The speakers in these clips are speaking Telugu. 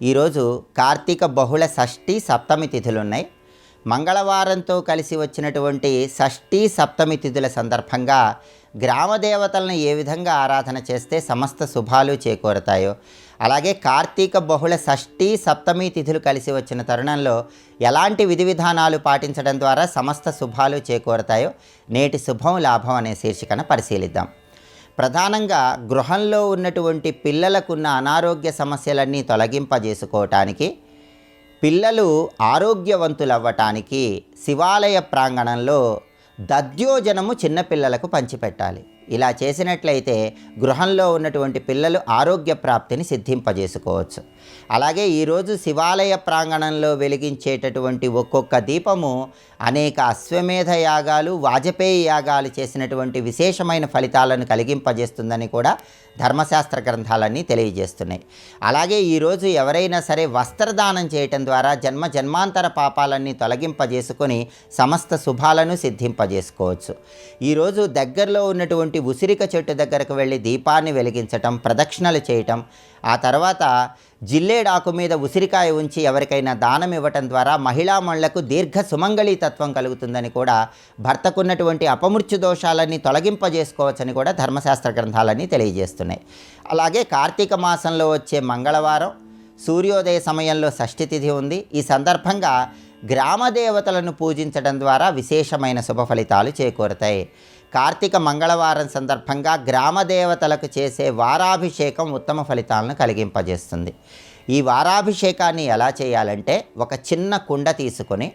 ఈరోజు కార్తీక బహుళ షష్ఠి సప్తమి తిథులున్నాయి. మంగళవారంతో కలిసి వచ్చినటువంటి షష్ఠి సప్తమి తిథుల సందర్భంగా గ్రామ దేవతలను ఏ విధంగా ఆరాధన చేస్తే సమస్త శుభాలు చేకూరతాయో, అలాగే కార్తీక బహుళ షష్ఠి సప్తమి తిథులు కలిసి వచ్చిన తరుణంలో ఎలాంటి విధి విధానాలు పాటించడం ద్వారా సమస్త శుభాలు చేకూరతాయో నేటి శుభం లాభం అనే శీర్షికను పరిశీలిద్దాం. ప్రధానంగా గృహంలో ఉన్నటువంటి పిల్లలకున్న అనారోగ్య సమస్యలన్నీ తొలగింపజేసుకోవటానికి, పిల్లలు ఆరోగ్యవంతులవ్వటానికి శివాలయ ప్రాంగణంలో దధ్యోజనము చిన్నపిల్లలకు పంచిపెట్టాలి. ఇలా చేసినట్లయితే గృహంలో ఉన్నటువంటి పిల్లలు ఆరోగ్య ప్రాప్తిని సిద్ధింపజేసుకోవచ్చు. అలాగే ఈరోజు శివాలయ ప్రాంగణంలో వెలిగించేటటువంటి ఒక్కొక్క దీపము అనేక అశ్వమేధ యాగాలు, వాజపేయి యాగాలు చేసినటువంటి విశేషమైన ఫలితాలను కలిగింపజేస్తుందని కూడా ధర్మశాస్త్ర గ్రంథాలన్నీ తెలియజేస్తున్నాయి. అలాగే ఈరోజు ఎవరైనా సరే వస్త్రదానం చేయటం ద్వారా జన్మ జన్మాంతర పాపాలన్నీ తొలగింపజేసుకొని సమస్త శుభాలను సిద్ధింపజేసుకోవచ్చు. ఈరోజు దగ్గరలో ఉన్నటువంటి ఉసిరిక చెట్టు దగ్గరకు వెళ్ళి దీపాన్ని వెలిగించటం, ప్రదక్షిణలు చేయటం, ఆ తర్వాత జిల్లేడాకు మీద ఉసిరికాయ ఉంచి ఎవరికైనా దానం ఇవ్వటం ద్వారా మహిళామణులకు దీర్ఘ సుమంగళీతత్వం కలుగుతుందని కూడా, భర్తకున్నటువంటి అపమృత్యు దోషాలన్నీ తొలగింపజేసుకోవచ్చని కూడా ధర్మశాస్త్ర గ్రంథాలన్నీ తెలియజేస్తున్నాయి. అలాగే కార్తీక మాసంలో వచ్చే మంగళవారం సూర్యోదయ సమయంలో షష్ఠి తిథి ఉంది. ఈ సందర్భంగా గ్రామ దేవతలను పూజించడం ద్వారా విశేషమైన శుభ ఫలితాలు చేకూరుతాయి. కార్తీక మంగళవారం సందర్భంగా గ్రామ దేవతలకు చేసే వారాభిషేకం ఉత్తమ ఫలితాలను కలిగింపజేస్తుంది. ఈ వారాభిషేకాన్ని ఎలా చేయాలంటే, ఒక చిన్న కుండ తీసుకొని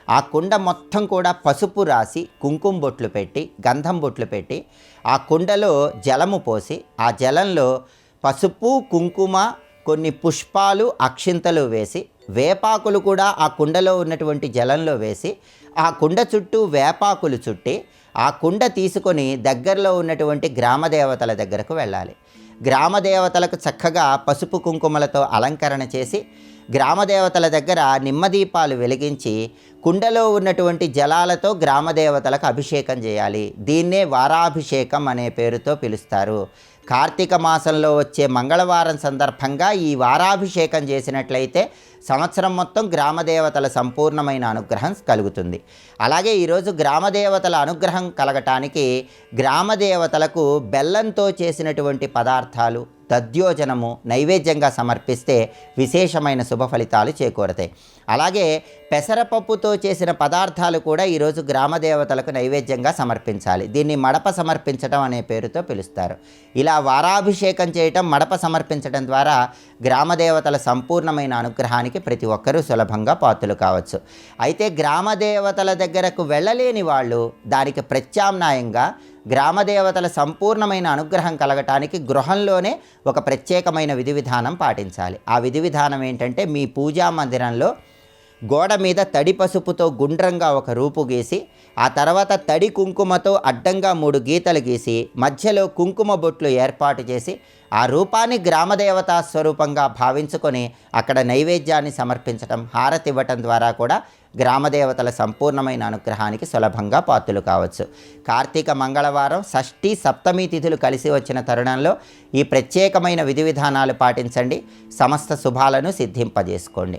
ఆ కుండ మొత్తం కూడా పసుపు రాసి, కుంకుమ బొట్లు పెట్టి, గంధం బొట్లు పెట్టి, ఆ కుండలో జలము పోసి, ఆ జలంలో పసుపు, కుంకుమ, కొన్ని పుష్పాలు, అక్షింతలు వేసి, వేపాకులు కూడా ఆ కుండలో ఉన్నటువంటి జలంలో వేసి, ఆ కుండ చుట్టూ వేపాకులు చుట్టి ఆ కుండ తీసుకొని దగ్గరలో ఉన్నటువంటి గ్రామదేవతల దగ్గరకు వెళ్ళాలి. గ్రామదేవతలకు చక్కగా పసుపు కుంకుమలతో అలంకరణ చేసి, గ్రామదేవతల దగ్గర నిమ్మదీపాలు వెలిగించి, కుండలో ఉన్నటువంటి జలాలతో గ్రామదేవతలకు అభిషేకం చేయాలి. దీన్నే వారాభిషేకం అనే పేరుతో పిలుస్తారు. కార్తీక మాసంలో వచ్చే మంగళవారం సందర్భంగా ఈ వారాభిషేకం చేసినట్లయితే సంవత్సరం మొత్తం గ్రామదేవతల సంపూర్ణమైన అనుగ్రహం కలుగుతుంది. అలాగే ఈరోజు గ్రామదేవతల అనుగ్రహం కలగటానికి గ్రామదేవతలకు బెల్లంతో చేసినటువంటి పదార్థాలు, దధ్యోజనము నైవేద్యంగా సమర్పిస్తే విశేషమైన శుభ ఫలితాలు చేకూరతాయి. అలాగే పెసరపప్పుతో చేసిన పదార్థాలు కూడా ఈరోజు గ్రామదేవతలకు నైవేద్యంగా సమర్పించాలి. దీన్ని మడప సమర్పించడం అనే పేరుతో పిలుస్తారు. ఇలా వారాభిషేకం చేయటం, మడప సమర్పించడం ద్వారా గ్రామదేవతల సంపూర్ణమైన అనుగ్రహానికి ప్రతి ఒక్కరూ సులభంగా పాత్రలు కావచ్చు. అయితే గ్రామదేవతల దగ్గరకు వెళ్ళలేని వాళ్ళు దానికి ప్రత్యామ్నాయంగా గ్రామదేవతల సంపూర్ణమైన అనుగ్రహం కలగటానికి గృహంలోనే ఒక ప్రత్యేకమైన విధి విధానం పాటించాలి. ఆ విధి విధానం ఏంటంటే, మీ పూజా మందిరంలో గోడ మీద తడి పసుపుతో గుండ్రంగా ఒక రూపు గీసి, ఆ తర్వాత తడి కుంకుమతో అడ్డంగా 3 గీతలు గీసి, మధ్యలో కుంకుమ బొట్లు ఏర్పాటు చేసి, ఆ రూపాన్ని గ్రామదేవతా స్వరూపంగా భావించుకొని అక్కడ నైవేద్యాన్ని సమర్పించటం, హారతి ఇవ్వటం ద్వారా కూడా గ్రామదేవతల సంపూర్ణమైన అనుగ్రహానికి సులభంగా పాత్రలు కావచ్చు. కార్తీక మంగళవారం షష్ఠి సప్తమి తిథులు కలిసి వచ్చిన తరుణంలో ఈ ప్రత్యేకమైన విధి విధానాలు పాటించండి. సమస్త శుభాలను సిద్ధింపజేసుకోండి.